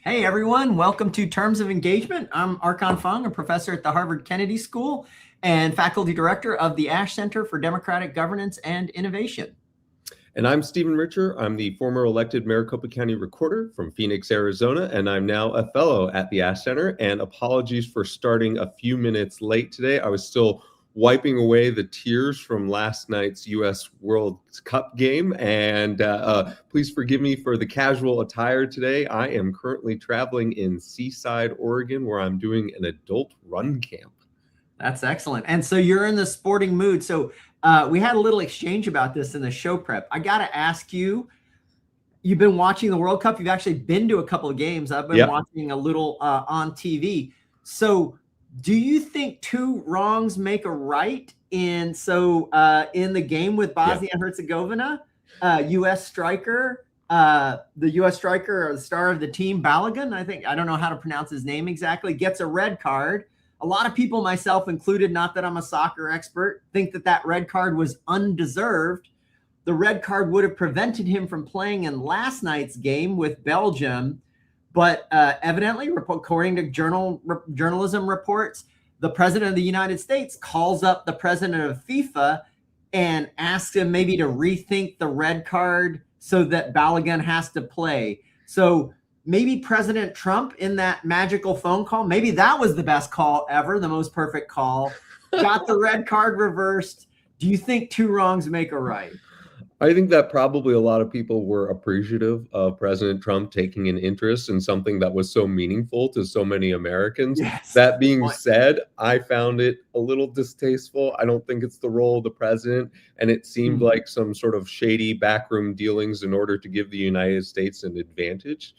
Hey everyone, welcome to Terms of Engagement. I'm Archon Fung, a professor at the Harvard Kennedy School and faculty director of the Ash Center for Democratic Governance and Innovation. And I'm Stephen Richer. I'm the former elected Maricopa County recorder from Phoenix, Arizona, and I'm now a fellow at the Ash Center. And apologies for starting a few minutes late today. I was still wiping away the tears from last night's U.S. World Cup game. And please forgive me for the casual attire today. I am currently traveling in Seaside, Oregon, where I'm doing an adult run camp. That's excellent. And so you're in the sporting mood. So we had a little exchange about this in the show prep. I got to ask you, you've been watching the World Cup. You've actually been to a couple of games. I've been watching a little on TV. So do you think two wrongs make a right? In the game with Bosnia and Herzegovina, U.S. striker, the U.S. striker or the star of the team, Balogun, I don't know how to pronounce his name exactly, gets a red card. A lot of people, myself included, not that I'm a soccer expert, think that red card was undeserved. The red card would have prevented him from playing in last night's game with Belgium. But evidently, according to journalism reports, the president of the United States calls up the president of FIFA and asks him maybe to rethink the red card so that Balogun has to play. So maybe President Trump, in that magical phone call, maybe that was the best call ever, the most perfect call, got the red card reversed. Do you think two wrongs make a right? I think that probably a lot of people were appreciative of President Trump taking an interest in something that was so meaningful to so many Americans. Yes. That being said, I found it a little distasteful. I don't think it's the role of the president, and it seemed like some sort of shady backroom dealings in order to give the United States an advantage.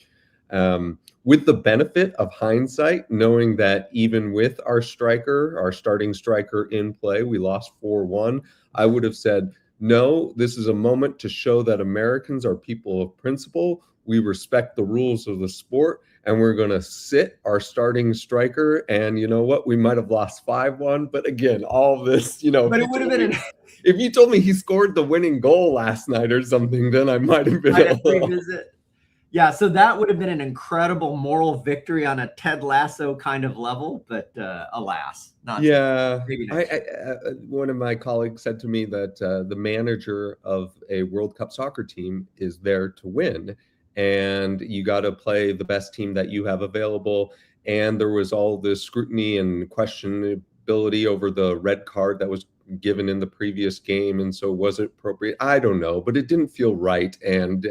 With the benefit of hindsight, knowing that even with our starting striker in play, we lost 4-1, I would have said, no, this is a moment to show that Americans are people of principle. We respect the rules of the sport, and we're going to sit our starting striker. And you know what? We might have lost 5-1. But again, all this, But it would have been if you told me he scored the winning goal last night or something, then I might have been revisit. Yeah, so that would have been an incredible moral victory on a Ted Lasso kind of level, but alas, not. Yeah, one of my colleagues said to me that the manager of a World Cup soccer team is there to win, and you got to play the best team that you have available. And there was all this scrutiny and questionability over the red card that was given in the previous game, and so was it appropriate? I don't know, but it didn't feel right, and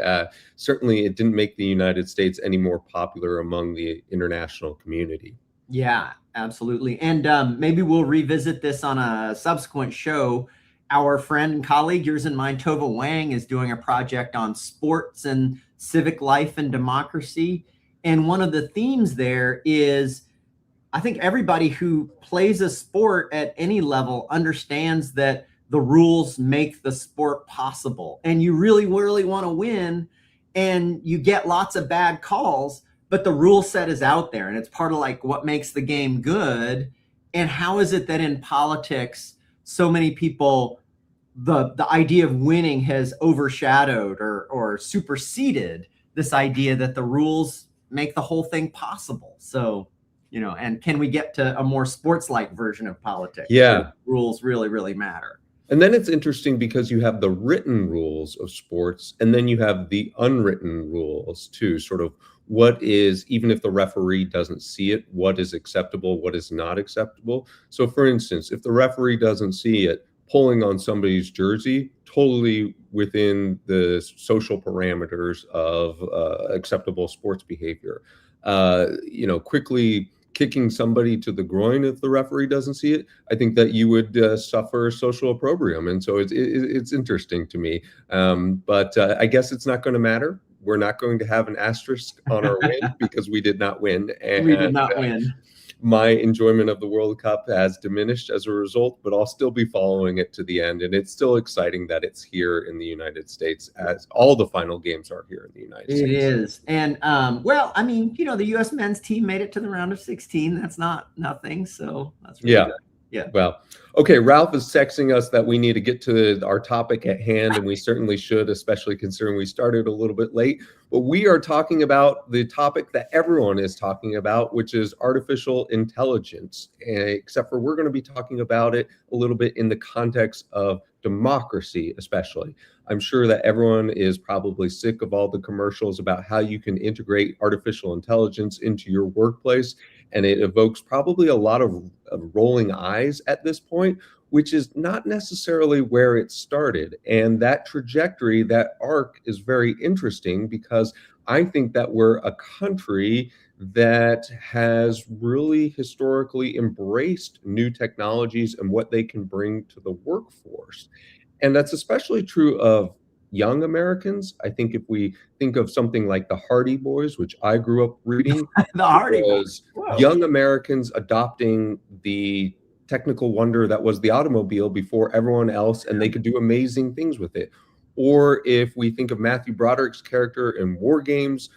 certainly it didn't make the United States any more popular among the international community. Yeah, absolutely. And maybe we'll revisit this on a subsequent show. Our friend and colleague, yours and mine, Tova Wang, is doing a project on sports and civic life and democracy, and one of the themes there is, I think everybody who plays a sport at any level understands that the rules make the sport possible. And you really, really want to win, and you get lots of bad calls, but the rule set is out there, and it's part of like what makes the game good. And how is it that in politics, so many people, the idea of winning has overshadowed or superseded this idea that the rules make the whole thing possible? So, and can we get to a more sports-like version of politics? Yeah. Rules really, really matter. And then it's interesting because you have the written rules of sports, and then you have the unwritten rules too, sort of what is, even if the referee doesn't see it, what is acceptable, what is not acceptable. So for instance, if the referee doesn't see it, pulling on somebody's jersey, totally within the social parameters of acceptable sports behavior. Quickly kicking somebody to the groin if the referee doesn't see it, I think that you would suffer social opprobrium. And so it's interesting to me. But I guess it's not going to matter. We're not going to have an asterisk on our win because we did not win. And we did not win. My enjoyment of the World Cup has diminished as a result, but I'll still be following it to the end. And it's still exciting that it's here in the United States, as all the final games are here in the United States. It is. And, the U.S. men's team made it to the round of 16. That's not nothing. So that's really good. Yeah. Well, okay, Ralph is texting us that we need to get to our topic at hand, and we certainly should, especially considering we started a little bit late. But we are talking about the topic that everyone is talking about, which is artificial intelligence, except for we're going to be talking about it a little bit in the context of democracy, especially. I'm sure that everyone is probably sick of all the commercials about how you can integrate artificial intelligence into your workplace. And it evokes probably a lot of rolling eyes at this point, which is not necessarily where it started. And that trajectory, that arc is very interesting because I think that we're a country that has really historically embraced new technologies and what they can bring to the workforce. And that's especially true of young Americans. I think if we think of something like the Hardy Boys, which I grew up reading, The Hardy was young Americans adopting the technical wonder that was the automobile before everyone else, and they could do amazing things with it. Or if we think of Matthew Broderick's character in War Games,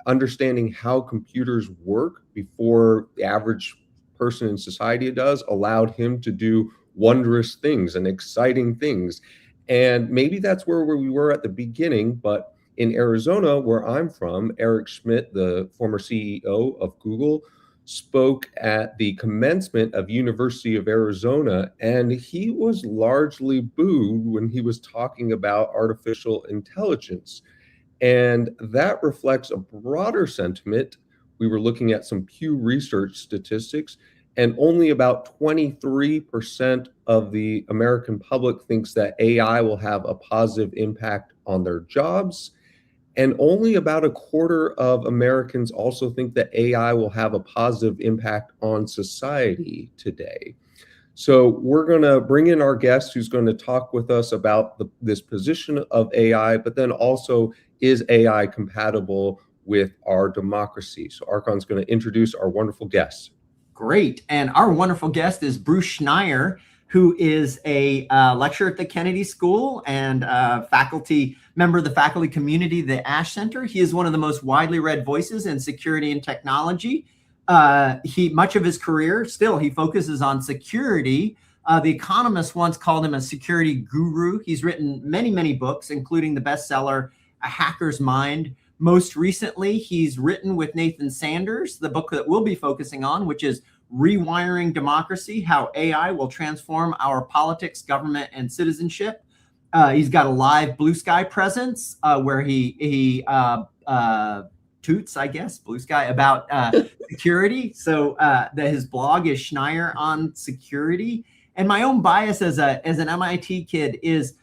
understanding how computers work before the average person in society does, allowed him to do wondrous things and exciting things. And maybe that's where we were at the beginning, but in Arizona, where I'm from, Eric Schmidt, the former CEO of Google, spoke at the commencement of University of Arizona, and he was largely booed when he was talking about artificial intelligence. And that reflects a broader sentiment. We were looking at some Pew Research statistics, and only about 23% of the American public thinks that AI will have a positive impact on their jobs. And only about a quarter of Americans also think that AI will have a positive impact on society today. So we're going to bring in our guest who's going to talk with us about this position of AI, but then also, is AI compatible with our democracy? So Archon's going to introduce our wonderful guest. Great. And our wonderful guest is Bruce Schneier, who is a lecturer at the Kennedy School and faculty member of the faculty community, the Ash Center. He is one of the most widely read voices in security and technology. Much of his career, still, he focuses on security. The Economist once called him a security guru. He's written many, many books, including the bestseller, A Hacker's Mind. Most recently, he's written with Nathan Sanders, the book that we'll be focusing on, which is Rewiring Democracy, How AI Will Transform Our Politics, Government, and Citizenship. He's got a live Blue Sky presence where he toots, I guess, Blue Sky about security. So his blog is Schneier on Security. And my own bias as an MIT kid is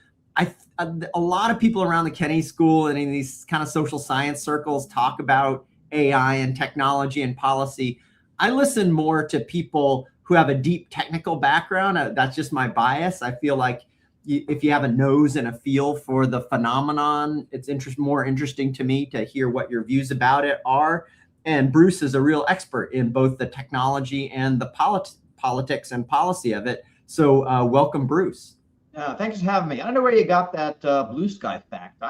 a lot of people around the Kennedy School and in these kind of social science circles talk about AI and technology and policy. I listen more to people who have a deep technical background. That's just my bias. I feel like if you have a nose and a feel for the phenomenon, it's more interesting to me to hear what your views about it are. And Bruce is a real expert in both the technology and the politics and policy of it. So welcome, Bruce. Thanks for having me. I don't know where you got that Blue Sky fact.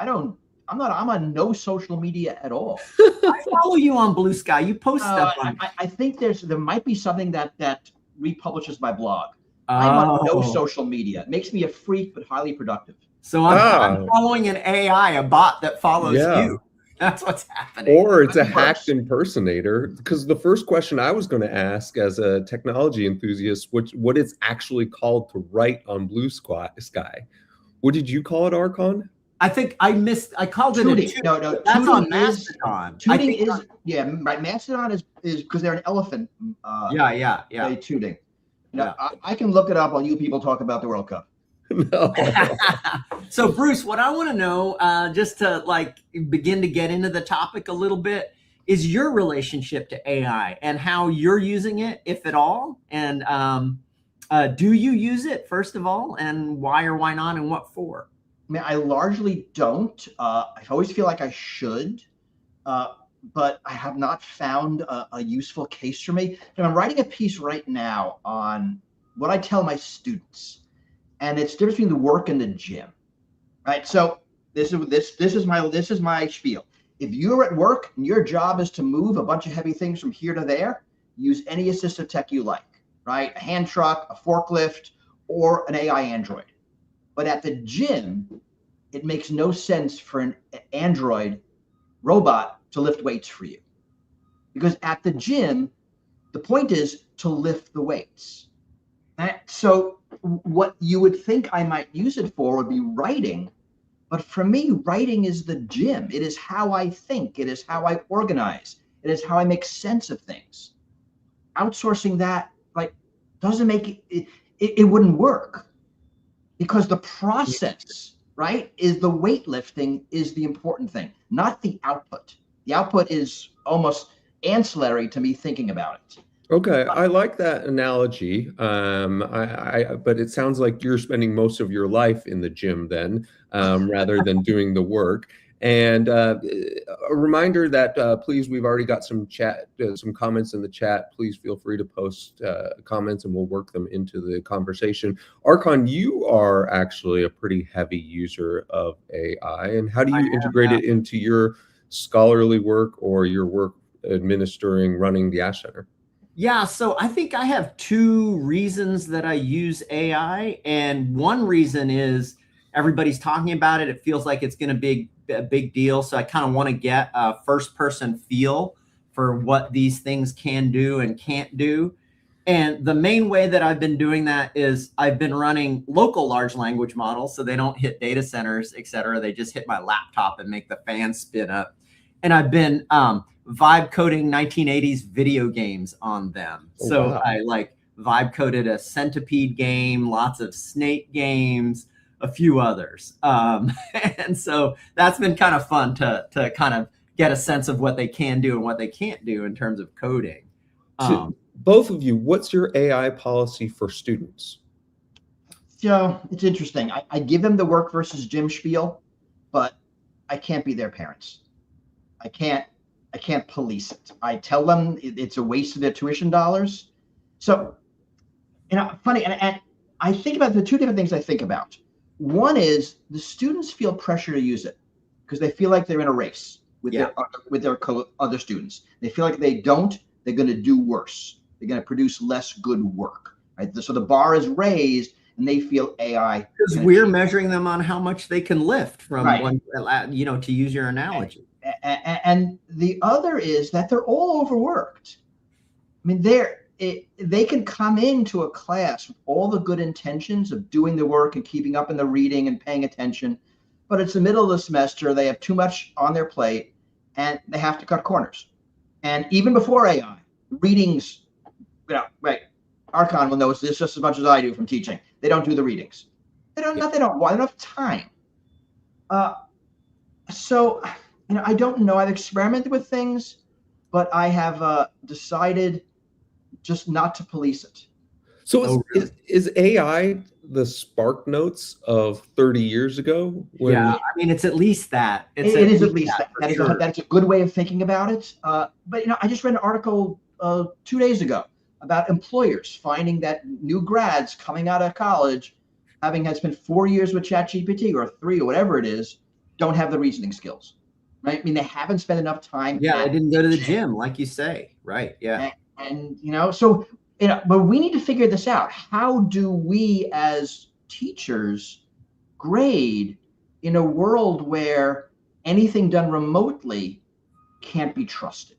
I'm on no social media at all. I follow you on Blue Sky. You post stuff on. I think there might be something that republishes my blog. I'm on no social media. It makes me a freak, but highly productive. So I'm following an AI, a bot that follows you. That's what's happening. Or it's a hacked impersonator. Because the first question I was going to ask as a technology enthusiast, what it's actually called to write on Blue Sky. What did you call it, Archon? I think I called tooting. it No, that's on Mastodon. Tooting is right. Mastodon is because they're an elephant. Yeah. Tooting. I can look it up while you people talk about the World Cup. No. So Bruce, what I want to know, just to begin to get into the topic a little bit, is your relationship to AI and how you're using it, if at all, and do you use it first of all, and why or why not, and what for? I mean, I largely don't. I always feel like I should, but I have not found a useful case for me. And I'm writing a piece right now on what I tell my students. And it's the difference between the work and the gym, right? So this is my spiel. If you're at work and your job is to move a bunch of heavy things from here to there, use any assistive tech you like, right? A hand truck, a forklift, or an AI android. But at the gym, it makes no sense for an android robot to lift weights for you. Because at the gym, the point is to lift the weights. So what you would think I might use it for would be writing. But for me, writing is the gym. It is how I think. It is how I organize. It is how I make sense of things. Outsourcing that doesn't make it wouldn't work, because the process, right, is the weightlifting is the important thing, not the output. The output is almost ancillary to me thinking about it. Okay, I like that analogy. But it sounds like you're spending most of your life in the gym then, rather than doing the work. And a reminder that please, we've already got some comments in the chat. Please feel free to post comments, and we'll work them into the conversation. Archon, you are actually a pretty heavy user of AI, and how do you integrate it into your scholarly work or your work running the Ash Center? Yeah, so I think I have two reasons that I use AI. And one reason is everybody's talking about it. It feels like it's going to be a big deal. So I kind of want to get a first person feel for what these things can do and can't do. And the main way that I've been doing that is I've been running local large language models, so they don't hit data centers, et cetera. They just hit my laptop and make the fan spin up. And I've been vibe coding 1980s video games on them. Oh, so wow. I vibe coded a Centipede game, lots of Snake games, a few others. And so that's been kind of fun to kind of get a sense of what they can do and what they can't do in terms of coding. Both of you, what's your AI policy for students? So it's interesting. I give them the work versus gym spiel, but I can't be their parents. I can't police it. I tell them it's a waste of their tuition dollars. So, funny, and I think about the two different things I think about. One is the students feel pressure to use it because they feel like they're in a race with their other students. They feel like if they don't, they're going to do worse. They're going to produce less good work, right? So the bar is raised, and they feel AI. Because we're measuring them on how much they can lift from one, to use your analogy. And the other is that they're all overworked. I mean, they can come into a class with all the good intentions of doing the work and keeping up in the reading and paying attention, but it's the middle of the semester. They have too much on their plate, and they have to cut corners. And even before AI, readings, Archon will know this just as much as I do from teaching. They don't do the readings. They don't have time. So. I don't know. I've experimented with things, but I have decided just not to police it. So is AI the Spark Notes of 30 years ago? I mean, it's at least that. It is at least that. That's a good way of thinking about it. But I just read an article 2 days ago about employers finding that new grads coming out of college, having had spent 4 years with ChatGPT or 3 or whatever it is, don't have the reasoning skills. Right? I mean, they haven't spent enough time. Yeah, they didn't go to the gym, like you say. Right. Yeah. And but we need to figure this out. How do we as teachers grade in a world where anything done remotely can't be trusted?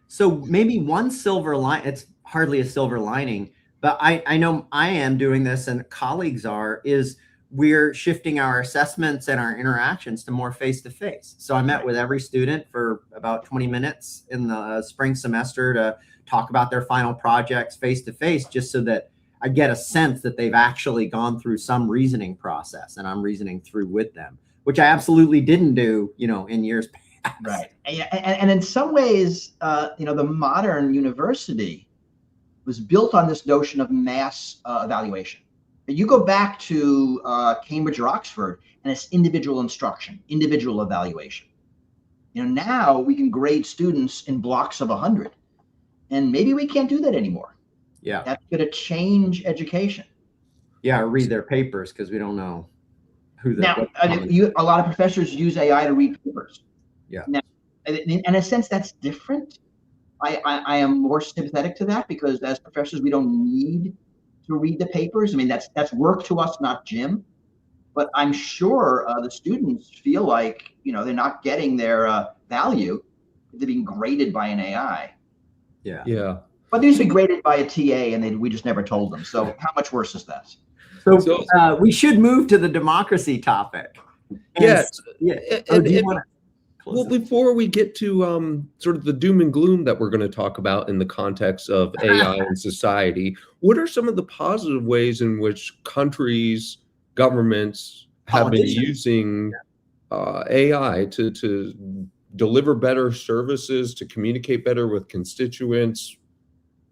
So maybe one silver line, it's hardly a silver lining, but I know I am doing this and colleagues are, is we're shifting our assessments and our interactions to more face-to-face. So I met with every student for about 20 minutes in the spring semester to talk about their final projects face-to-face, just so that I get a sense that they've actually gone through some reasoning process and I'm reasoning through with them, which I absolutely didn't do, in years past. Right. And in some ways, the modern university was built on this notion of mass evaluation. You go back to Cambridge or Oxford, and it's individual instruction, individual evaluation. Now we can grade students in blocks of 100, and maybe we can't do that anymore. Yeah, that's going to change education. Yeah, read their papers because we don't know who. A lot of professors use AI to read papers. Yeah. Now, in a sense, that's different, I am more sympathetic to that because as professors, we don't need to read the papers. I mean, that's work to us, not gym. But I'm sure the students feel like, they're not getting their value. They're being graded by an AI. Yeah. Yeah. But they used to be graded by a TA, and we just never told them. So how much worse is that? So we should move to the democracy topic. Yes. Well, before we get to sort of the doom and gloom that we're going to talk about in the context of AI and society, what are some of the positive ways in which countries, governments have been using AI to deliver better services, to communicate better with constituents?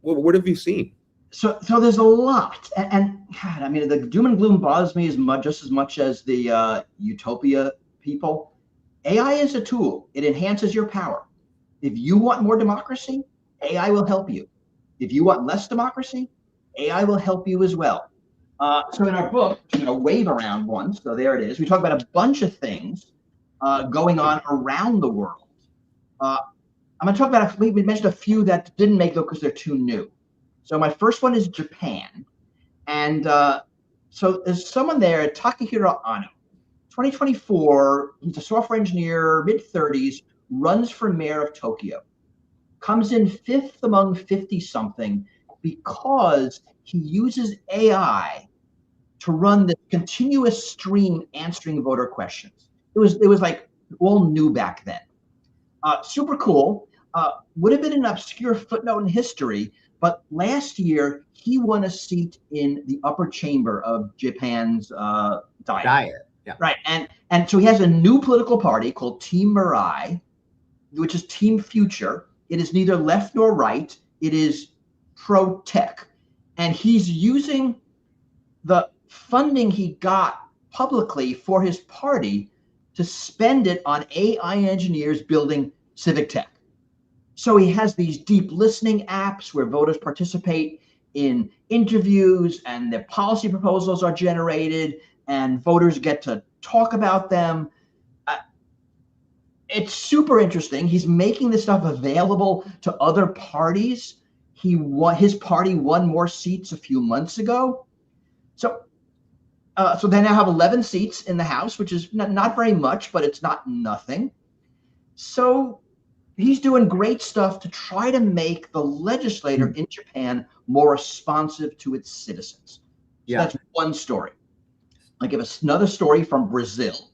What have you seen? So there's a lot, and God, I mean, the doom and gloom bothers me just as much as the utopia people. AI is a tool. It enhances your power. If you want more democracy, AI will help you. If you want less democracy, AI will help you as well. So in our book, Wave Around one, so there it is, we talk about a bunch of things going on around the world. I'm going to talk about, we mentioned a few that didn't make it because they're too new. So my first one is Japan. And so there's someone there, Takahiro Ano. 2024, he's a software engineer, mid-30s, runs for mayor of Tokyo. Comes in 5th among 50-something because he uses AI to run the continuous stream answering voter questions. It was like all new back then. Super cool. Would have been an obscure footnote in history, but last year he won a seat in the upper chamber of Japan's Diet. Yeah. Right. And so he has a new political party called Team Mirai, which is Team Future. It is neither left nor right. It is pro-tech. And he's using the funding he got publicly for his party to spend it on AI engineers building civic tech. So he has these deep listening apps where voters participate in interviews and their policy proposals are generated and voters get to talk about them. It's super interesting. He's making this stuff available to other parties. His party won more seats a few months ago. So they now have 11 seats in the House, which is not very much, but it's not nothing. So he's doing great stuff to try to make the legislature in Japan more responsive to its citizens. So that's one story. I'll give us another story from Brazil.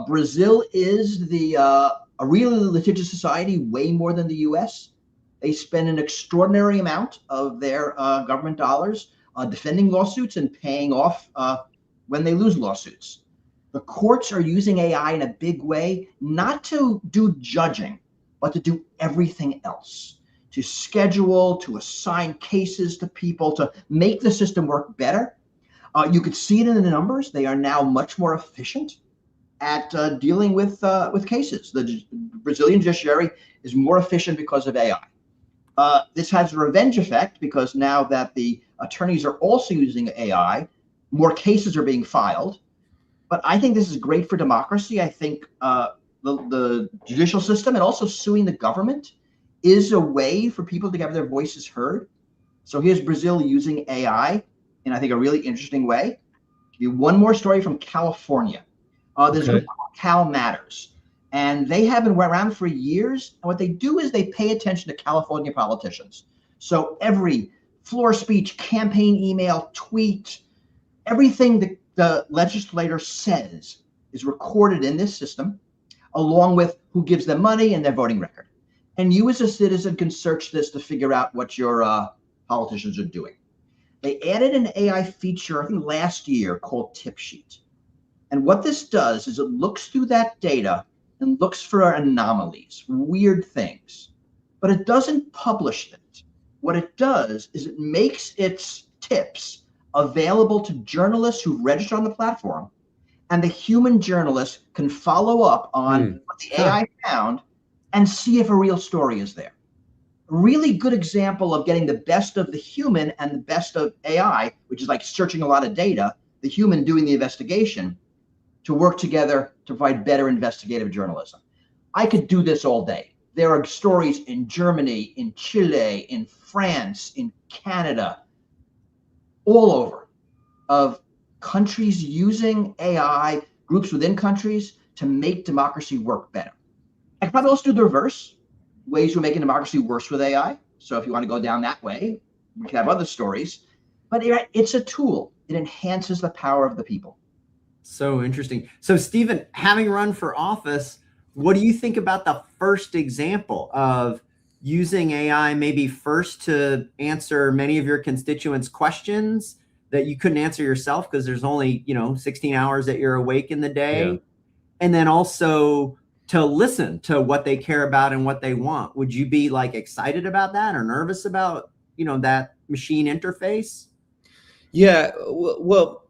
Brazil is a really litigious society, way more than the US. They spend an extraordinary amount of their government dollars defending lawsuits and paying off when they lose lawsuits. The courts are using AI in a big way, not to do judging, but to do everything else, to schedule, to assign cases to people, to make the system work better. You could see it in the numbers. They are now much more efficient at dealing with cases. The Brazilian judiciary is more efficient because of AI. This has a revenge effect because now that the attorneys are also using AI, more cases are being filed. But I think this is great for democracy. I think the judicial system and also suing the government is a way for people to get their voices heard. So here's Brazil using AI in, I think, a really interesting way. Give you one more story from California. There's a group called Cal Matters, and they have been around for years. And what they do is they pay attention to California politicians. So every floor speech, campaign email, tweet, everything that the legislator says is recorded in this system, along with who gives them money and their voting record. And you as a citizen can search this to figure out what your politicians are doing. They added an AI feature, I think last year, called Tip Sheet. And what this does is it looks through that data and looks for anomalies, weird things, but it doesn't publish it. What it does is it makes its tips available to journalists who register on the platform, and the human journalist can follow up on what the AI found and see if a real story is there. A really good example of getting the best of the human and the best of AI, which is like searching a lot of data, the human doing the investigation, to work together to provide better investigative journalism. I could do this all day. there are stories in Germany, in Chile, in France, in Canada, all over, of countries using AI, groups within countries, to make democracy work better. I could probably also do the reverse, ways we're making democracy worse with AI. So if you want to go down that way, we can have other stories. But it's a tool. It enhances the power of the people. So interesting. So Stephen, having run for office, what do you think about the first example of using AI maybe first to answer many of your constituents' questions that you couldn't answer yourself because there's only, 16 hours that you're awake in the day? Yeah. And then also to listen to what they care about and what they want. Would you be like excited about that or nervous about, that machine interface? Yeah, well,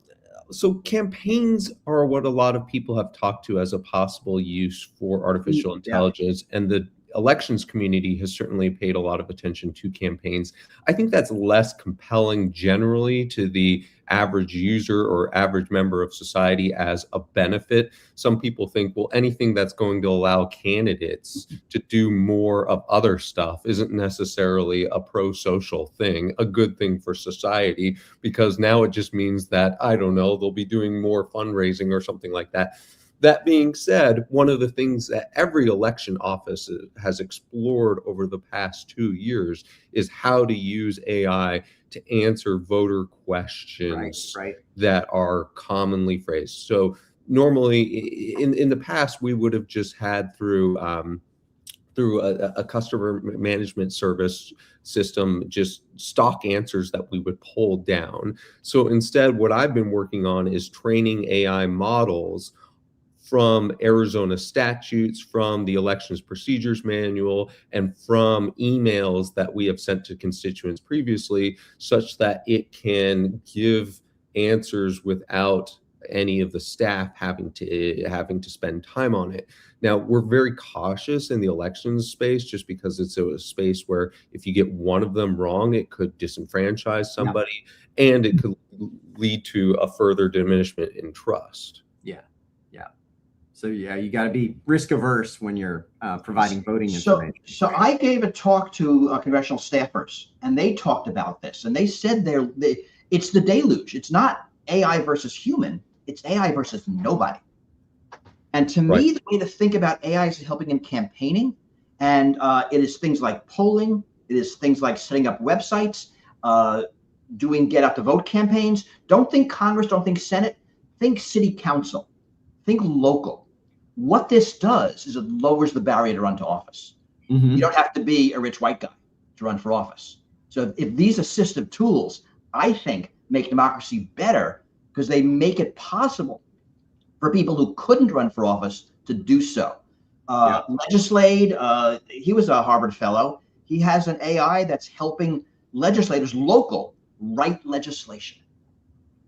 so campaigns are what a lot of people have talked to as a possible use for artificial intelligence, and the elections community has certainly paid a lot of attention to campaigns. I think that's less compelling generally to the average user or average member of society as a benefit. Some people think, well, anything that's going to allow candidates to do more of other stuff isn't necessarily a pro-social thing, a good thing for society, because now it just means that, I don't know, they'll be doing more fundraising or something like that. That being said, one of the things that every election office has explored over the past 2 years is how to use AI to answer voter questions that are commonly phrased. So normally in the past, we would have just had through a customer management service system, just stock answers that we would pull down. So instead, what I've been working on is training AI models from Arizona statutes, from the elections procedures manual, and from emails that we have sent to constituents previously, such that it can give answers without any of the staff having to spend time on it. Now, we're very cautious in the elections space just because it's a space where if you get one of them wrong, it could disenfranchise somebody, and it could lead to a further diminishment in trust. So you got to be risk averse when you're providing voting information. So I gave a talk to congressional staffers, and they talked about this, and they said it's the deluge. It's not AI versus human. It's AI versus nobody. And to me, the way to think about AI is helping in campaigning, and it is things like polling. It is things like setting up websites, doing get out the vote campaigns. Don't think Congress. Don't think Senate. Think city council. Think local. What this does is it lowers the barrier to run to office. You don't have to be a rich white guy to run for office. So if these assistive tools, I think, make democracy better because they make it possible for people who couldn't run for office to do so. Legislate, he was a Harvard fellow. He has an AI that's helping legislators local write legislation.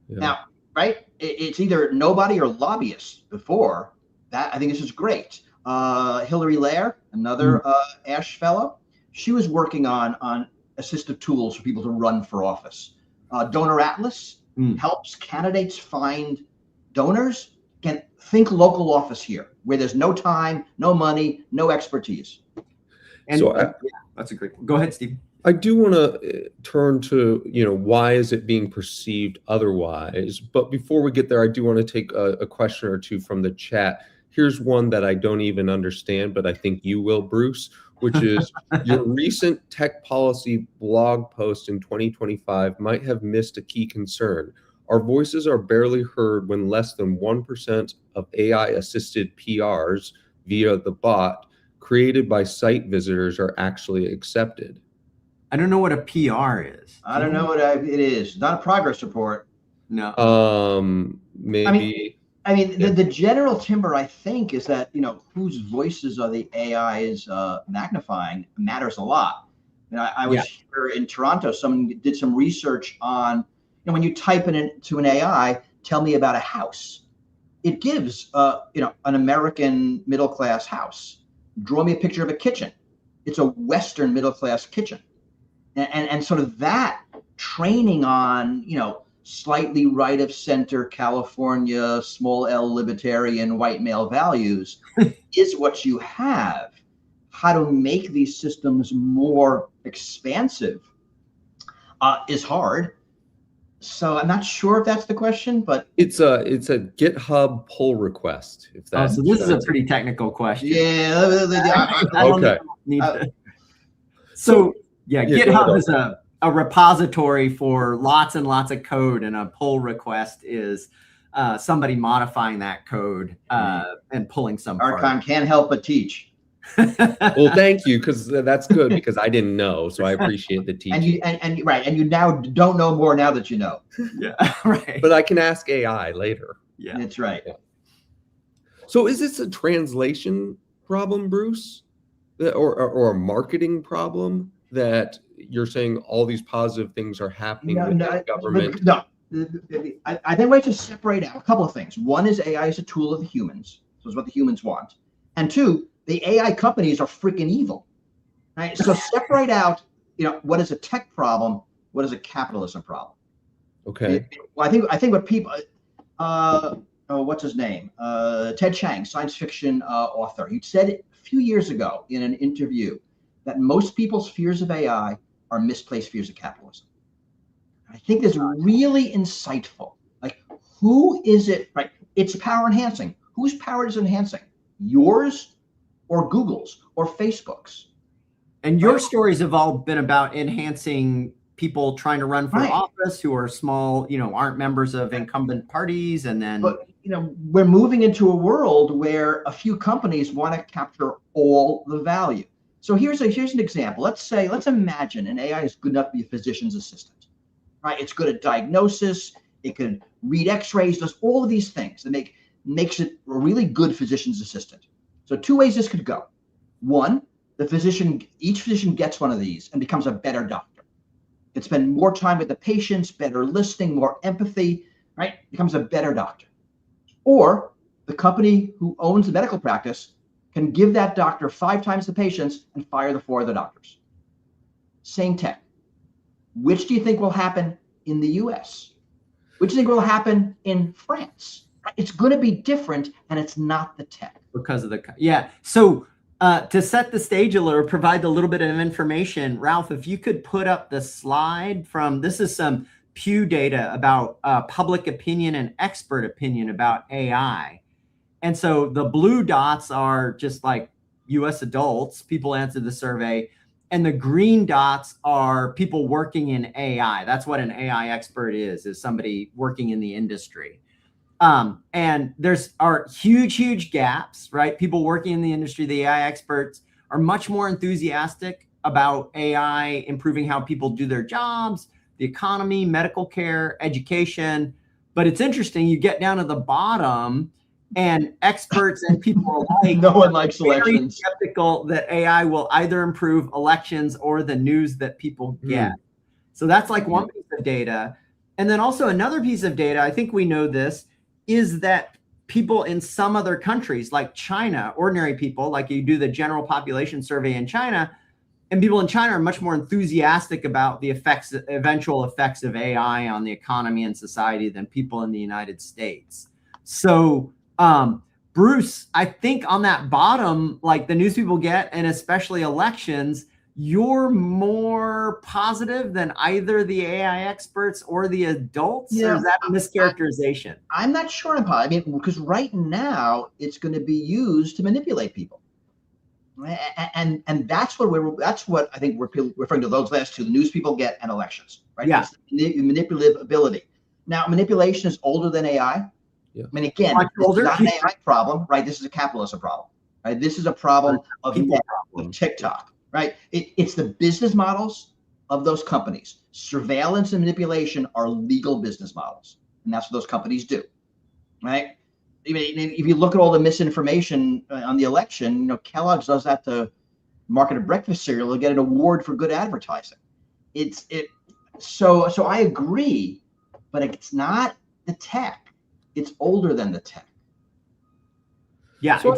Now, it's either nobody or lobbyists before. That, I think this is great. Hillary Lair, another Ash fellow, she was working on assistive tools for people to run for office. Donor Atlas helps candidates find donors. Can think local office here, where there's no time, no money, no expertise. And so that's a great. Go ahead, Steve. I do want to turn to, why is it being perceived otherwise? But before we get there, I do want to take a question or two from the chat. Here's one that I don't even understand, but I think you will, Bruce, which is your recent tech policy blog post in 2025 might have missed a key concern. Our voices are barely heard when less than 1% of AI-assisted PRs via the bot created by site visitors are actually accepted. I don't know what a PR is. I don't know what it is. Not a progress report. No. Maybe. I mean, the general timber, I think, is that, whose voices are the AIs magnifying matters a lot. I was here in Toronto. Someone did some research on, when you type it into an AI, tell me about a house. It gives, an American middle-class house. Draw me a picture of a kitchen. It's a Western middle-class kitchen. And sort of that training on, slightly right of center California, small L libertarian white male values is what you have. how to make these systems more expansive is hard. So I'm not sure if that's the question, but it's a GitHub pull request. If Oh, that's so this is a pretty technical question. yeah. I don't Okay. need to. So yeah, GitHub is a repository for lots and lots of code, and a pull request is somebody modifying that code and pulling some Archon can't help but teach. Well, thank you, because that's good, because I didn't know, so I appreciate the teaching. And you now don't know more now that you know. Yeah, right. But I can ask AI later. Yeah, that's right. Yeah. So is this a translation problem, Bruce, or a marketing problem, that you're saying all these positive things are happening with the government? No, I think we have to separate out a couple of things. One is AI is a tool of the humans, so it's what the humans want, and two, the AI companies are freaking evil. Right? So separate out, what is a tech problem, what is a capitalism problem. Okay. Well, I think what people, what's his name? Ted Chiang, science fiction author. He said a few years ago in an interview that most people's fears of AI are misplaced fears of capitalism. I think this is really insightful. Like, who is it? Right? It's power enhancing. Whose power is enhancing? Yours or Google's or Facebook's? And your stories have all been about enhancing people trying to run for office who are small, aren't members of incumbent parties. And then, but we're moving into a world where a few companies want to capture all the value. So here's an example. Let's imagine an AI is good enough to be a physician's assistant, right? It's good at diagnosis. It can read X-rays, does all of these things that makes it a really good physician's assistant. So two ways this could go. One, each physician gets one of these and becomes a better doctor. Can spend more time with the patients, better listening, more empathy, right? Becomes a better doctor. Or the company who owns the medical practice can give that doctor 5 times the patients and fire the 4 other doctors. Same tech. Which do you think will happen in the US? Which do you think will happen in France? It's going to be different, and it's not the tech. Because of so to set the stage a little, provide a little bit of information, Ralph, if you could put up the slide this is some Pew data about public opinion and expert opinion about AI. And so the blue dots are just like US adults, people answered the survey, and the green dots are people working in AI. That's what an AI expert is somebody working in the industry. And are huge gaps, right? People working in the industry, the AI experts, are much more enthusiastic about AI improving how people do their jobs, the economy, medical care, education. But it's interesting, you get down to the bottom and experts and people alike, no one likes elections, skeptical that AI will either improve elections or the news that people get. So that's like one piece of data. And then also another piece of data, I think we know this, is that people in some other countries like China, ordinary people, like you do the general population survey in China, and people in China are much more enthusiastic about the eventual effects of AI on the economy and society than people in the United States. So, Bruce, I think on that bottom, like the news people get, and especially elections, you're more positive than either the AI experts or the adults? Yeah, or is that a mischaracterization? I'm not sure I'm positive. Because right now it's going to be used to manipulate people. And that's what I think we're referring to those last two, the news people get and elections, right? Yeah. It's manipulative ability. Now, manipulation is older than AI. Yeah. I mean, again, this is not an AI problem, right? This is a capitalism problem, right? This is a problem of TikTok. Right? It's the business models of those companies. Surveillance and manipulation are legal business models. And that's what those companies do. Right? If you look at all the misinformation on the election, Kellogg's does that to market a breakfast cereal to get an award for good advertising. So I agree, but it's not the tech. It's older than the tech. Yeah. So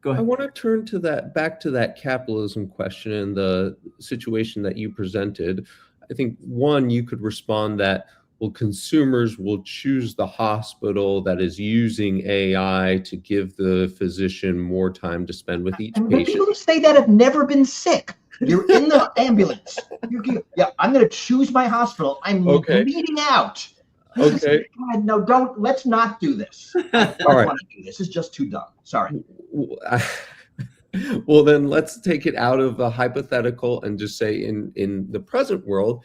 Go ahead. I want to turn to back to that capitalism question and the situation that you presented. I think one, you could respond that, well, consumers will choose the hospital that is using AI to give the physician more time to spend with each And the patient. people who say that have never been sick. You're in the ambulance. Yeah, I'm going to choose my hospital. I'm bleeding out. Okay. God, no, don't. Let's not do this. I don't want to do this. It's just too dumb. Sorry. Well, then let's take it out of a hypothetical and just say in the present world,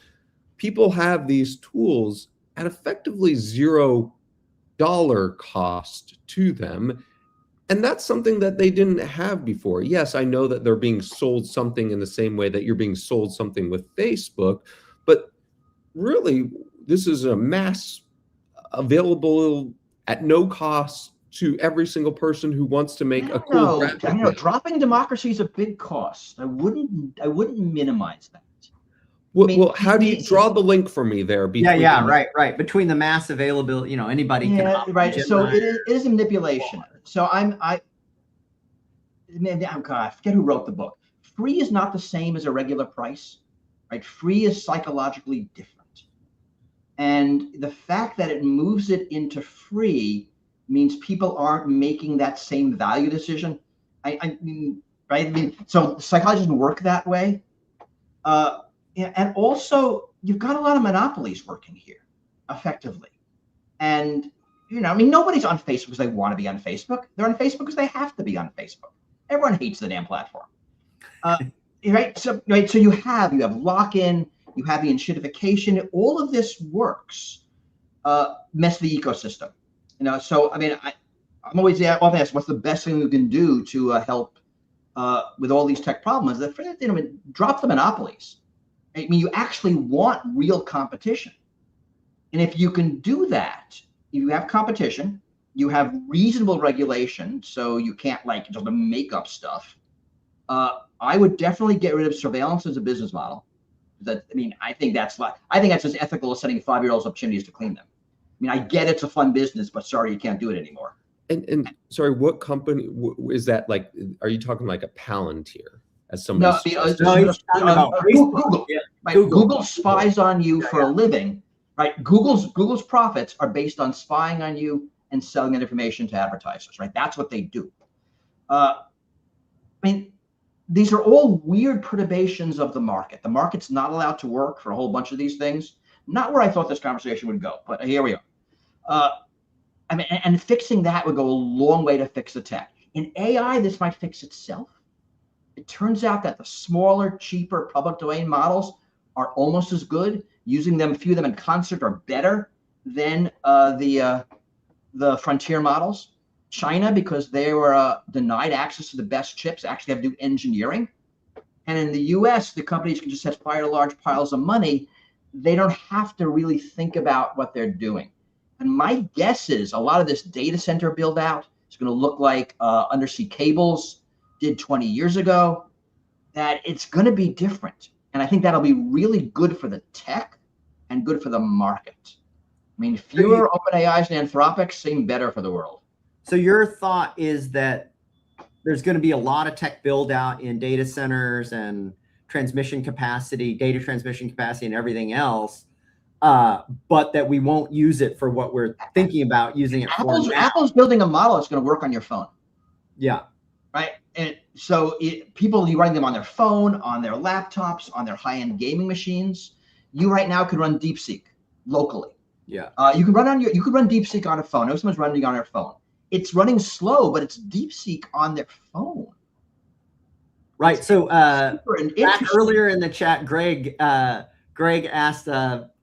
people have these tools at effectively $0 cost to them. And that's something that they didn't have before. Yes, I know that they're being sold something in the same way that you're being sold something with Facebook, but really, this is a mass available at no cost to every single person who wants to make a cool graphic. I know dropping democracy is a big cost. I wouldn't minimize that. Well, how do you draw the link for me there? Right. Between the mass availability, anybody can. Right. So it is a manipulation. So I forget who wrote the book. Free is not the same as a regular price, right? Free is psychologically different. And the fact that it moves it into free means people aren't making that same value decision. I mean, so psychology doesn't work that way. And also, you've got a lot of monopolies working here, effectively. And, nobody's on Facebook because they want to be on Facebook. They're on Facebook because they have to be on Facebook. Everyone hates the damn platform. Right? So you have lock-in, you have the enshittification. All of this works. Mess the ecosystem. So I'm always often asked, what's the best thing we can do to help with all these tech problems? Drop the monopolies. I mean, you actually want real competition. And if you can do that, if you have competition, you have reasonable regulation, so you can't just make up stuff. I would definitely get rid of surveillance as a business model. I think that's as ethical as setting 5-year-olds up chimneys to clean them. I get it's a fun business, but sorry, you can't do it anymore. And sorry, what company is that? Are you talking like a Palantir? As somebody Google. Yeah. Right? Google spies on you for a living, right? Google's profits are based on spying on you and selling that information to advertisers, right? That's what they do. These are all weird perturbations of the market. The market's not allowed to work for a whole bunch of these things. Not where I thought this conversation would go, but here we are. And fixing that would go a long way to fix the tech. In AI, this might fix itself. It turns out that the smaller, cheaper public domain models are almost as good. Using a few of them in concert are better than the frontier models. China, because they were denied access to the best chips, actually have to do engineering. And in the US, the companies can just aspire to large piles of money. They don't have to really think about what they're doing. And my guess is a lot of this data center build out is going to look like undersea cables did 20 years ago, that it's going to be different. And I think that'll be really good for the tech and good for the market. Fewer OpenAIs and Anthropics seem better for the world. So your thought is that there's going to be a lot of tech build out in data centers and transmission capacity, data transmission capacity and everything else, but that we won't use it for what we're thinking about using it for. Apple's building a model that's going to work on your phone. Yeah. Right. And so people, you run them on their phone, on their laptops, on their high-end gaming machines. You right now could run DeepSeek locally. Yeah. You could run DeepSeek on a phone. No, someone's running on their phone. It's running slow, but it's DeepSeek on their phone. Right. So back earlier in the chat, Greg asked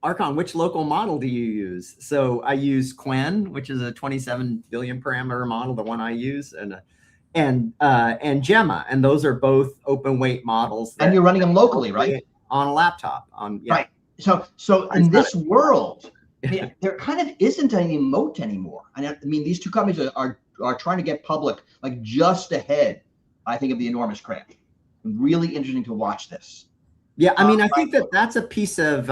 Archon, which local model do you use? So I use Qwen, which is a 27 billion parameter model, the one I use, and Gemma, and those are both open weight models. And you're running them locally, right? On a laptop. Right. So in this world, there kind of isn't any moat anymore. These two companies are trying to get public, just ahead, I think, of the enormous crash. Really interesting to watch this. Yeah, I think that's a piece of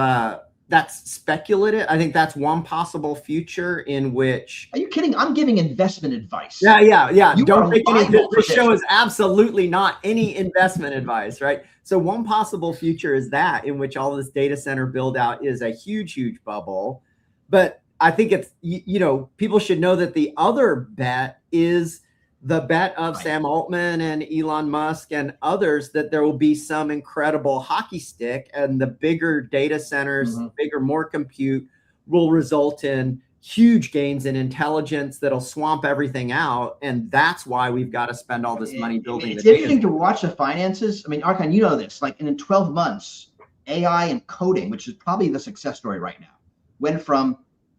that's speculative. I think that's one possible future in which. Are you kidding? I'm giving investment advice. Yeah. Don't take any. This show is absolutely not any investment advice, right? So one possible future is that in which all this data center build out is a huge bubble. But I think it's, you know, people should know that the other bet is the bet of Sam Altman and Elon Musk and others, that there will be some incredible hockey stick, and the bigger data centers, bigger, more compute will result in huge gains in intelligence that'll swamp everything out. And that's why we've got to spend all this money building. It's interesting to watch the finances. I mean, Archon, you know this, like in 12 months, AI and coding, which is probably the success story right now, went from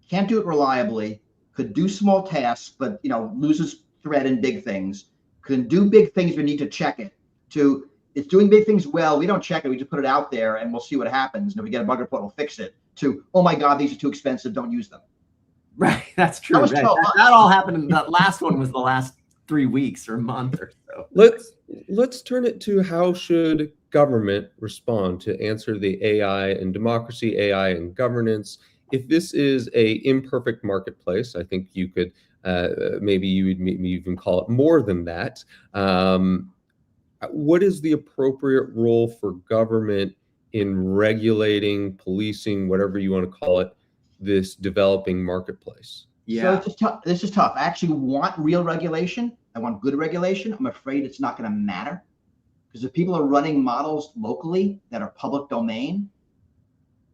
can't do it reliably, could do small tasks, but, you know, loses thread in big things, can do big things, we need to check it, to it's doing big things well, we don't check it, we just put it out there and we'll see what happens. And if we get a bug report, we'll fix it, to, oh my God, these are too expensive, don't use them. Right, that's true. Right. That all happened in the last one was the last 3 weeks or month or so. Let's turn it to how should government respond to answer the AI and democracy, AI and governance. If this is a imperfect marketplace, I think you could maybe you would even call it more than that. What is the appropriate role for government in regulating, policing, whatever you want to call it, this developing marketplace? Yeah. So this is tough. I actually want real regulation. I want good regulation. I'm afraid it's not going to matter, because if people are running models locally that are public domain,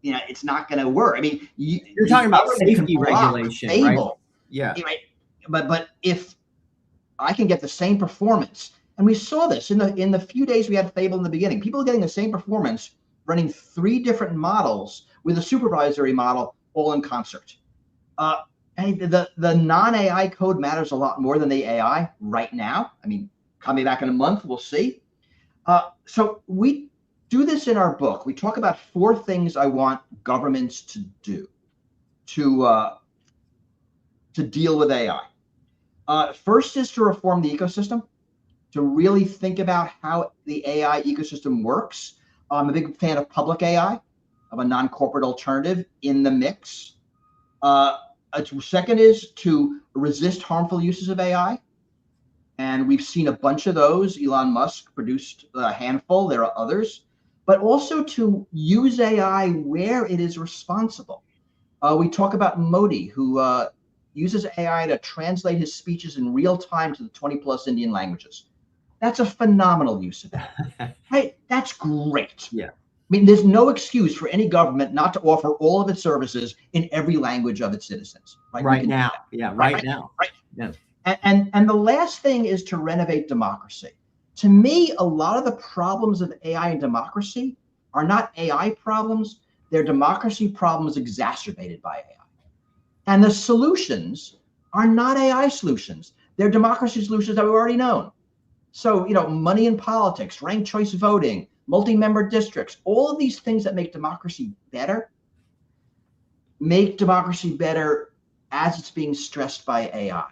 you know, it's not going to work. I mean, you're talking about safety regulation, right? Yeah. Right. But if I can get the same performance, and we saw this in the few days we had Fable in the beginning, people are getting the same performance running 3 different models with a supervisory model all in concert. And the non-AI code matters a lot more than the AI right now. I mean, coming back in a month, we'll see. So we do this in our book. We talk about 4 things I want governments to do to deal with AI. First is to reform the ecosystem, to really think about how the AI ecosystem works. I'm a big fan of public AI, of a non-corporate alternative in the mix. Second is to resist harmful uses of AI. And we've seen a bunch of those. Elon Musk produced a handful. There are others. But also to use AI where it is responsible. We talk about Modi, who uses AI to translate his speeches in real time to the 20+ Indian languages. That's a phenomenal use of it. Right? That's great. Yeah. I mean, there's no excuse for any government not to offer all of its services in every language of its citizens. Right now. Yeah, right now. Right. Yeah. And the last thing is to renovate democracy. To me, a lot of the problems of AI and democracy are not AI problems. They're democracy problems exacerbated by AI. And the solutions are not AI solutions. They're democracy solutions that we've already known. So, you know, money in politics, ranked choice voting, multi-member districts, all of these things that make democracy better as it's being stressed by AI.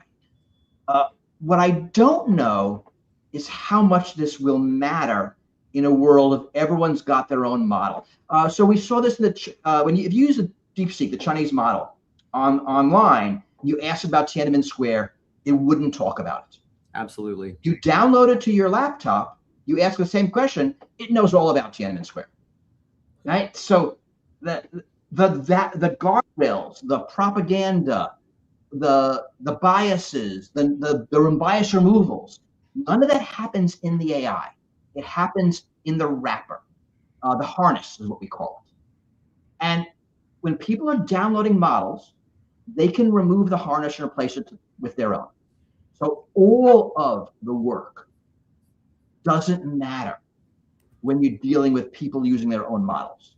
What I don't know is how much this will matter in a world of everyone's got their own model. So we saw this in if you use a DeepSeek, the Chinese model, online, you ask about Tiananmen Square, it wouldn't talk about it. Absolutely. You download it to your laptop, you ask the same question, it knows all about Tiananmen Square. Right? So the guardrails, the propaganda, the biases, the bias removals, none of that happens in the AI. It happens in the wrapper. The harness is what we call it. And when people are downloading models, they can remove the harness and replace it with their own. So all of the work doesn't matter when you're dealing with people using their own models.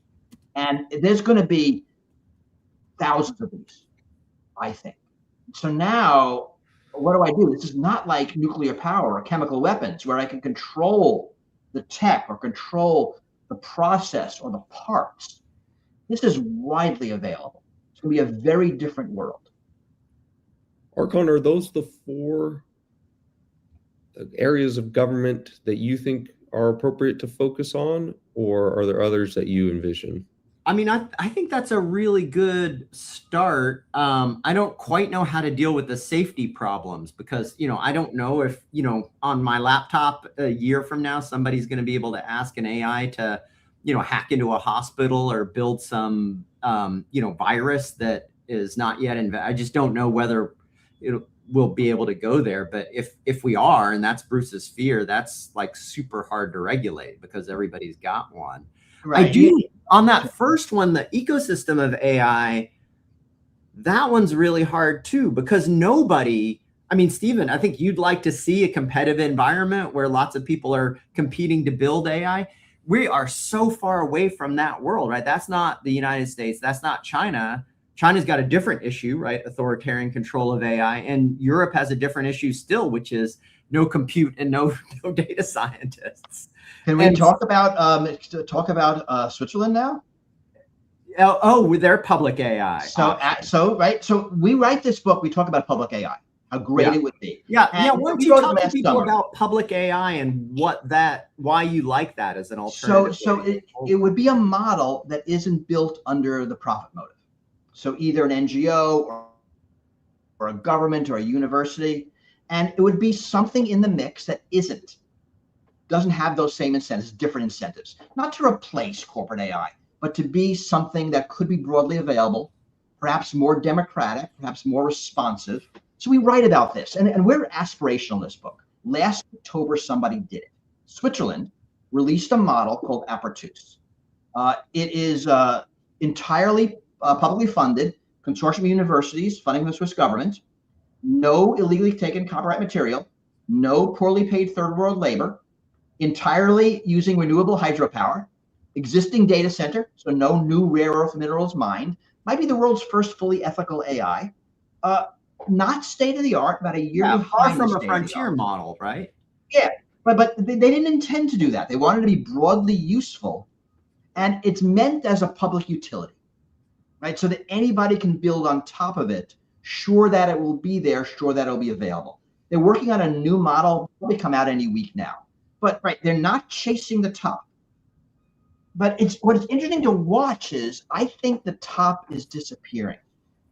And there's going to be thousands of these, I think. So now, what do? This is not like nuclear power or chemical weapons where I can control the tech or control the process or the parts. This is widely available. It's going to be a very different world. Archon, are those the 4 areas of government that you think are appropriate to focus on, or are there others that you envision? I mean, I think that's a really good start. I don't quite know how to deal with the safety problems because, you know, I don't know if, you know, on my laptop a year from now, somebody's going to be able to ask an AI to, you know, hack into a hospital or build some, you know, virus that is not yet I just don't know whether we'll be able to go there. But if we are, and that's Bruce's fear, that's like super hard to regulate because everybody's got one. Right. I do on that first one, the ecosystem of AI, that one's really hard too, because I mean, Stephen, I think you'd like to see a competitive environment where lots of people are competing to build AI. We are so far away from that world, right? That's not the United States. That's not China. China's got a different issue, right? Authoritarian control of AI. And Europe has a different issue still, which is no compute and no data scientists. Can we talk about Switzerland now? Oh, they're public AI. So we write this book. We talk about public AI, how great it would be. Yeah. Why don't you talk to people about public AI and why you like that as an alternative? So it would be a model that isn't built under the profit motive. So either an NGO or a government or a university, and it would be something in the mix that doesn't have those same incentives, different incentives, not to replace corporate AI, but to be something that could be broadly available, perhaps more democratic, perhaps more responsive. So we write about this, and we're aspirational in this book. Last October, somebody did it. Switzerland released a model called Apertus. It is entirely publicly funded, consortium of universities, funding the Swiss government, no illegally taken copyright material, no poorly paid third world labor, entirely using renewable hydropower, existing data center, so no new rare earth minerals mined, might be the world's first fully ethical AI, not state of the art, about a year behind from a frontier model, right? Yeah, but they didn't intend to do that. They wanted to be broadly useful, and it's meant as a public utility, right? So that anybody can build on top of it, sure that it will be there, sure that it'll be available. They're working on a new model, probably come out any week now. But they're not chasing the top. But what's interesting to watch is I think the top is disappearing.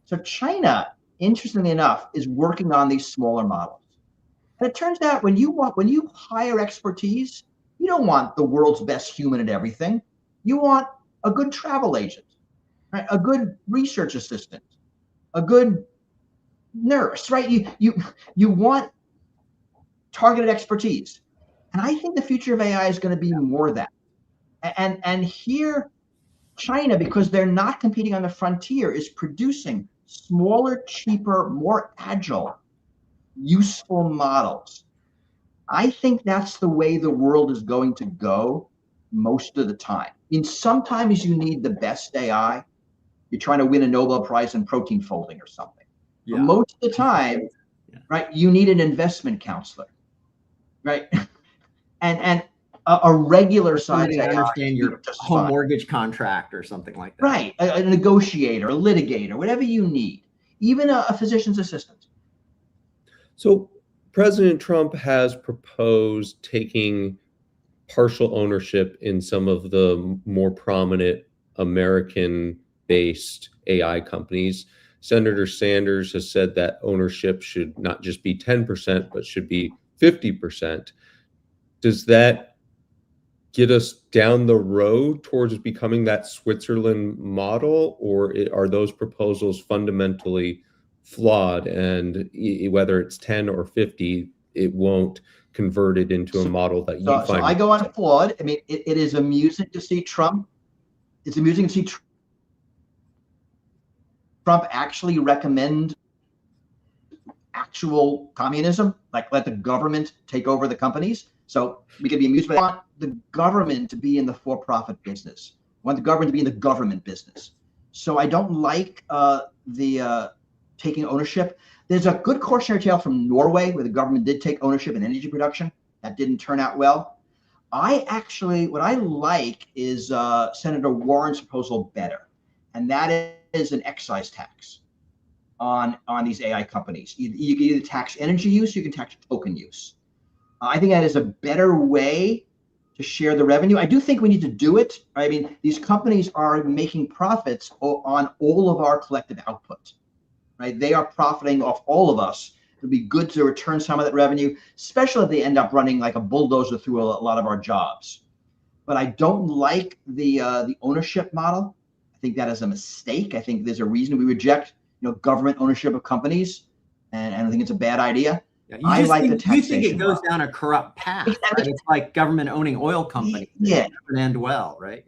So China, interestingly enough, is working on these smaller models. And it turns out when you hire expertise, you don't want the world's best human at everything. You want a good travel agent, right? A good research assistant, a good nurse, right? You want targeted expertise. And I think the future of AI is going to be more of that. And here, China, because they're not competing on the frontier, is producing smaller, cheaper, more agile, useful models. I think that's the way the world is going to go most of the time. I mean, sometimes you need the best AI. You're trying to win a Nobel Prize in protein folding or something. Yeah. But most of the time, right, you need an investment counselor, right? and a regular size AI, understand your home mortgage contract or something like that. Right, a negotiator, a litigator, whatever you need, even a physician's assistant. So President Trump has proposed taking partial ownership in some of the more prominent American-based AI companies. Senator Sanders has said that ownership should not just be 10%, but should be 50%. Does that get us down the road towards becoming that Switzerland model, or are those proposals fundamentally flawed, and whether it's 10 or 50, it won't convert it into a model that you find? So I go on flawed. I mean, it is amusing to see Trump. It's amusing to see Trump actually recommend actual communism, like let the government take over the companies. So we can be amused by that. I want the government to be in the for-profit business. I want the government to be in the government business. So I don't like the taking ownership. There's a good cautionary tale from Norway where the government did take ownership in energy production. That didn't turn out well. What I like is Senator Warren's proposal better, and that is an excise tax on these AI companies. You can either tax energy use, you can tax token use. I think that is a better way to share the revenue. I do think we need to do it. I mean, these companies are making profits on all of our collective output, right? They are profiting off all of us. It would be good to return some of that revenue, especially if they end up running like a bulldozer through a lot of our jobs. But I don't like the ownership model. I think that is a mistake. I think there's a reason we reject government ownership of companies, and I think it's a bad idea. Yeah, I like the you think taxation it goes model. down a corrupt path, right? It's like government owning oil companies. Yeah. It doesn't end well, right?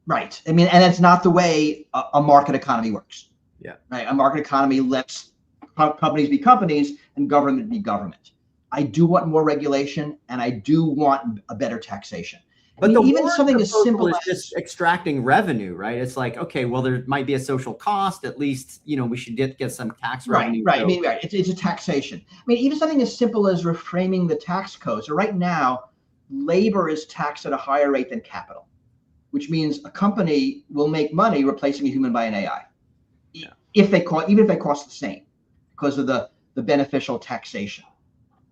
Right. I mean, and that's not the way a market economy works. Yeah. Right. A market economy lets companies be companies and government be government. I do want more regulation, and I do want a better taxation. But even something as simple as just extracting revenue, right? It's like, okay, well, there might be a social cost. At least, we should get some tax revenue. Right. I mean, right. It's a taxation. I mean, even something as simple as reframing the tax code. So right now, labor is taxed at a higher rate than capital, which means a company will make money replacing a human by an AI, even if they cost the same, because of the beneficial taxation.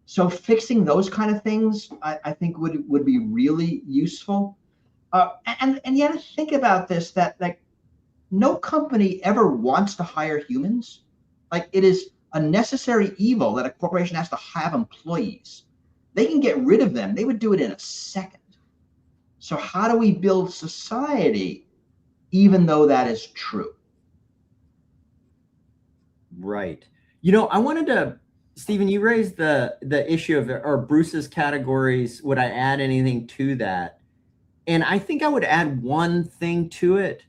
So fixing those kind of things, I think would be really useful. And you have to think about this, that like no company ever wants to hire humans. Like, it is a necessary evil that a corporation has to have employees. They can get rid of them. They would do it in a second. So how do we build society even though that is true? Right. I wanted to, Stephen, you raised the issue of, or Bruce's categories. Would I add anything to that? And I think I would add one thing to it,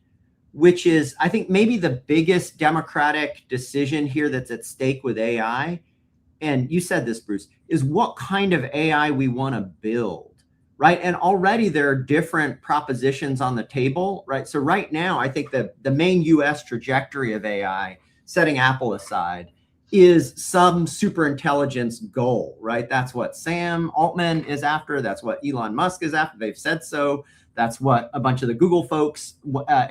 which is, I think maybe the biggest democratic decision here that's at stake with AI, and you said this, Bruce, is what kind of AI we want to build, right? And already there are different propositions on the table, right? So right now, I think the main US trajectory of AI, setting Apple aside, is some super intelligence goal, right? That's what Sam Altman is after. That's what Elon Musk is after. They've said so. That's what a bunch of the Google folks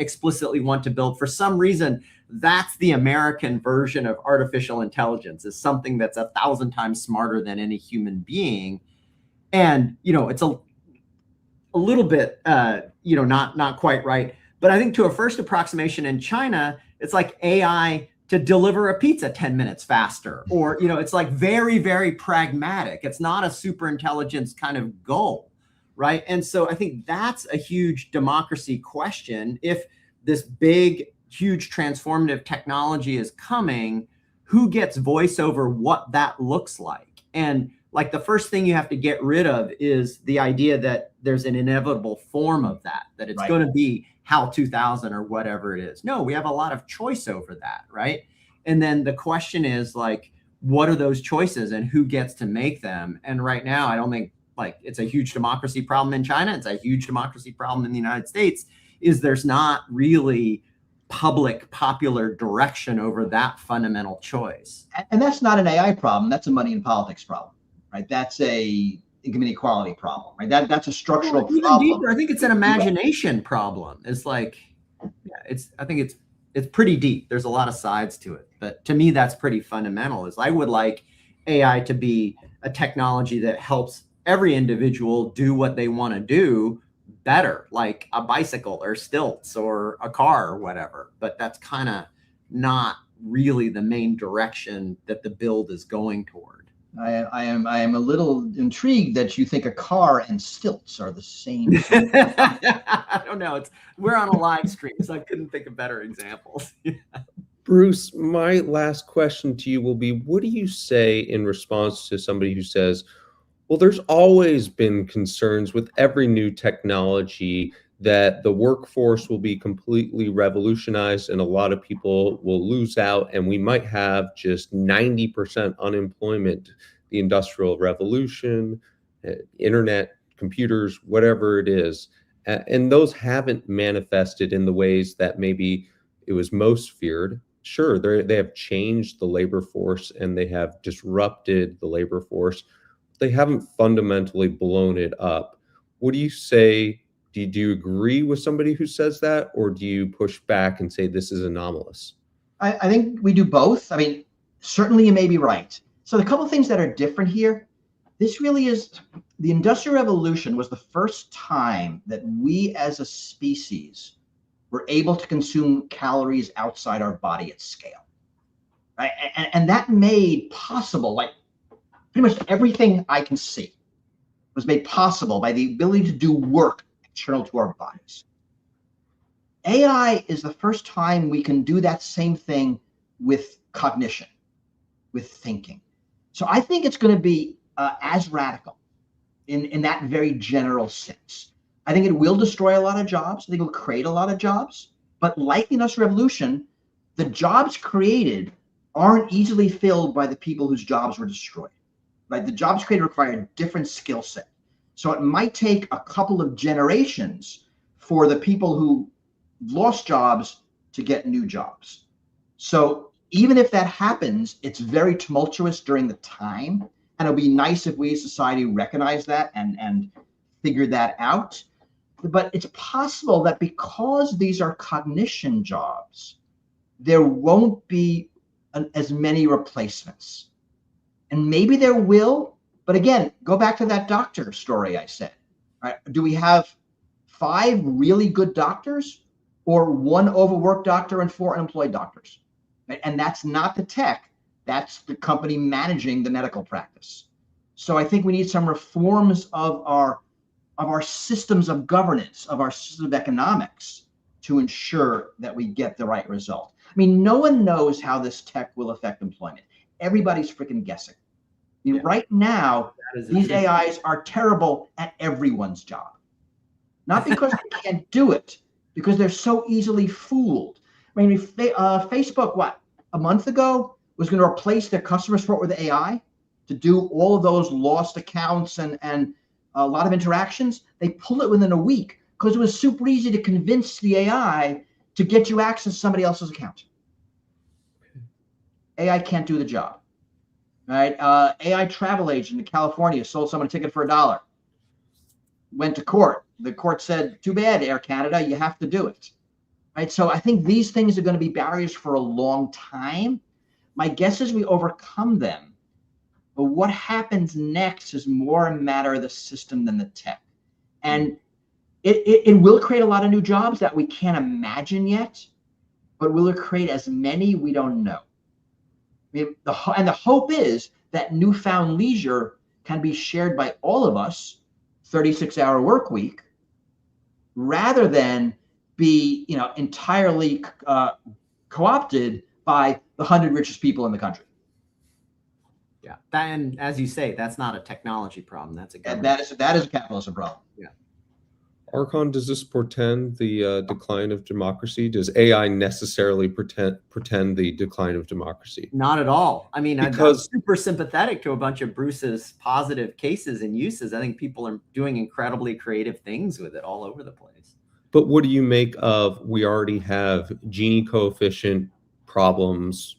explicitly want to build. For some reason, that's the American version of artificial intelligence, is something that's 1,000 times smarter than any human being. And, it's a little bit, not quite right. But I think to a first approximation in China, it's like AI to deliver a pizza 10 minutes faster, or, it's like very, very pragmatic. It's not a super intelligence kind of goal, right? And so I think that's a huge democracy question. If this big, huge transformative technology is coming, who gets voice over what that looks like? And like the first thing you have to get rid of is the idea that there's an inevitable form of that it's Right. going to be HAL 2000 or whatever it is. No, we have a lot of choice over that, right? And then the question is, like, what are those choices and who gets to make them? And right now, I don't think, like, it's a huge democracy problem in China. It's a huge democracy problem in the United States, is there's not really public popular direction over that fundamental choice. And that's not an AI problem. That's a money and politics problem, right? That's a income inequality problem, right? That's a structural Even problem. deeper, I think it's an imagination problem. It's like, I think it's pretty deep. There's a lot of sides to it, but to me, that's pretty fundamental. Is I would like AI to be a technology that helps every individual do what they want to do better, like a bicycle or stilts or a car or whatever. But that's kind of not really the main direction that the build is going toward. I am a little intrigued that you think a car and stilts are the same. I don't know. We're on a live stream, so I couldn't think of better examples. Bruce, my last question to you will be, what do you say in response to somebody who says, well, there's always been concerns with every new technology that the workforce will be completely revolutionized and a lot of people will lose out and we might have just 90% unemployment, the Industrial Revolution, internet, computers, whatever it is. And those haven't manifested in the ways that maybe it was most feared. Sure, they have changed the labor force and they have disrupted the labor force. They haven't fundamentally blown it up. What do you say? Do you agree with somebody who says that, or do you push back and say this is anomalous? I think we do both. I mean, certainly you may be right. So the couple of things that are different here, this really is, the Industrial Revolution was the first time that we as a species were able to consume calories outside our body at scale, right? And that made possible, like pretty much everything I can see was made possible by the ability to do work external to our bodies. AI is the first time we can do that same thing with cognition, with thinking. So I think it's going to be as radical in that very general sense. I think it will destroy a lot of jobs. I think it will create a lot of jobs. But like the Industrial Revolution, the jobs created aren't easily filled by the people whose jobs were destroyed. Right? The jobs created require a different skill set. So it might take a couple of generations for the people who lost jobs to get new jobs. So even if that happens, it's very tumultuous during the time. And it'll be nice if we as society recognize that and figure that out. But it's possible that because these are cognition jobs, there won't be as many replacements. And maybe there will, but again, go back to that doctor story I said. Right? Do we have 5 really good doctors or 1 overworked doctor and 4 unemployed doctors? Right? And that's not the tech, that's the company managing the medical practice. So I think we need some reforms of our systems of governance, of our system of economics, to ensure that we get the right result. I mean, no one knows how this tech will affect employment. Everybody's freaking guessing. I mean, right now, these AIs are terrible at everyone's job. Not because they can't do it, because they're so easily fooled. I mean, Facebook, what, a month ago, was going to replace their customer support with AI to do all of those lost accounts and a lot of interactions. They pulled it within a week because it was super easy to convince the AI to get you access to somebody else's account. AI can't do the job. Right? AI travel agent in California sold someone a ticket for $1. Went to court. The court said, too bad, Air Canada, you have to do it. Right? So I think these things are going to be barriers for a long time. My guess is we overcome them. But what happens next is more a matter of the system than the tech. And it will create a lot of new jobs that we can't imagine yet. But will it create as many? We don't know. I mean, the hope is that newfound leisure can be shared by all of us, 36-hour work week, rather than be entirely co-opted by the 100 richest people in the country. Yeah, and as you say, that's not a technology problem. That's a government. That is a capitalism problem. Yeah. Archon, does this portend the decline of democracy? Does AI necessarily portend the decline of democracy? Not at all. I mean, I'm Because super sympathetic to a bunch of Bruce's positive cases and uses. I think people are doing incredibly creative things with it all over the place. But what do you make of, we already have Gini coefficient problems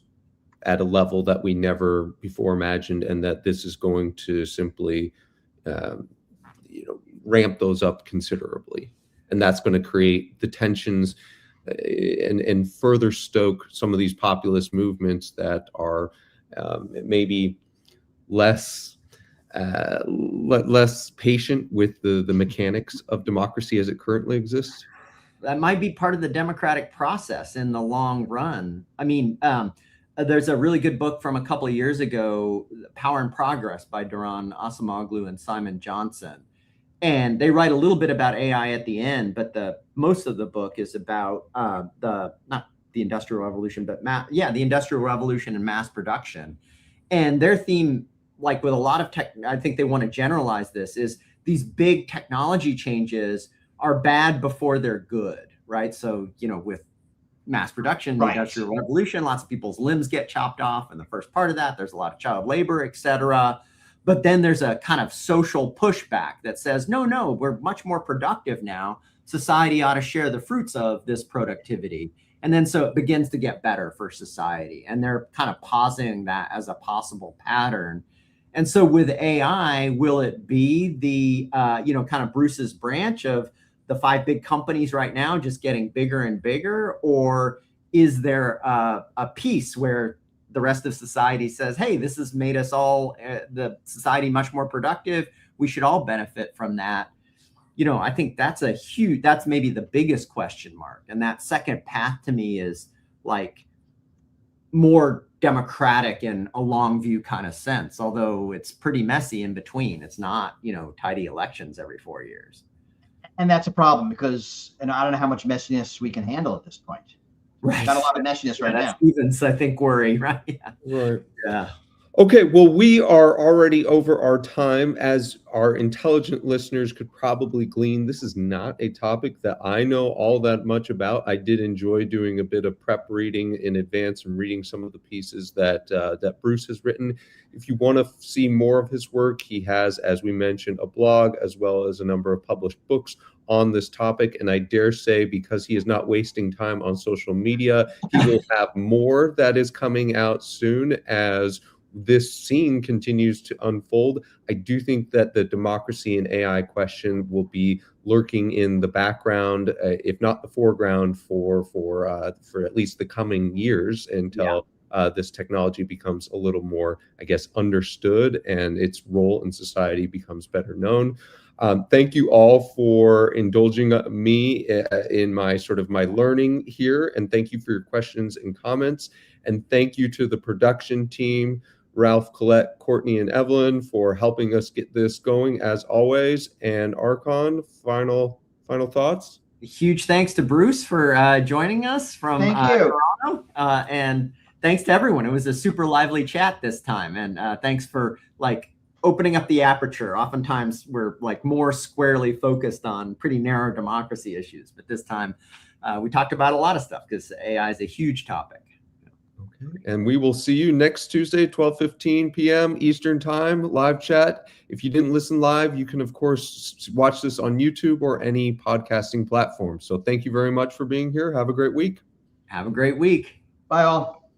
at a level that we never before imagined, and that this is going to simply ramp those up considerably, and that's going to create the tensions and further stoke some of these populist movements that are maybe less patient with the mechanics of democracy as it currently exists. That might be part of the democratic process in the long run. I mean, there's a really good book from a couple of years ago, Power and Progress by Duran Asamoglu and Simon Johnson. And they write a little bit about AI at the end, but most of the book is about not the Industrial Revolution, but the Industrial Revolution and mass production. And their theme, like with a lot of tech, I think they want to generalize this, is these big technology changes are bad before they're good, right? So, with mass production, the Industrial Revolution, lots of people's limbs get chopped off in the first part of that. There's a lot of child labor, et cetera. But then there's a kind of social pushback that says, no, we're much more productive now. Society ought to share the fruits of this productivity. And then so it begins to get better for society. And they're kind of positing that as a possible pattern. And so with AI, will it be the, kind of Bruce's branch of the 5 big companies right now just getting bigger and bigger? Or is there a piece where the rest of society says, hey, this has made us all, the society, much more productive. We should all benefit from that. I think that's maybe the biggest question mark. And that second path to me is like more democratic in a long view kind of sense, although it's pretty messy in between. It's not, tidy elections every 4 years. And that's a problem because, and I don't know how much messiness we can handle at this point. Right. Got a lot of messiness right that's now. Steven's, I think, worry, right? Yeah. Right. Yeah. Okay, well, we are already over our time. As our intelligent listeners could probably glean, this is not a topic that I know all that much about. I did enjoy doing a bit of prep reading in advance and reading some of the pieces that that Bruce has written. If you want to see more of his work, he has, as we mentioned, a blog as well as a number of published books on this topic. And I dare say, because he is not wasting time on social media, he will have more that is coming out soon as this scene continues to unfold. I do think that the democracy and AI question will be lurking in the background, if not the foreground, for at least the coming years until this technology becomes a little more, I guess, understood and its role in society becomes better known. Thank you all for indulging me in my learning here, and thank you for your questions and comments. And thank you to the production team, Ralph, Colette, Courtney, and Evelyn, for helping us get this going as always. And Archon, final thoughts? Huge thanks to Bruce for joining us from Toronto. And thanks to everyone. It was a super lively chat this time. And thanks for opening up the aperture. Oftentimes we're more squarely focused on pretty narrow democracy issues. But this time we talked about a lot of stuff because AI is a huge topic. Okay. And we will see you next Tuesday, 12:15 p.m. Eastern Time, live chat. If you didn't listen live, you can, of course, watch this on YouTube or any podcasting platform. So thank you very much for being here. Have a great week. Have a great week. Bye, all.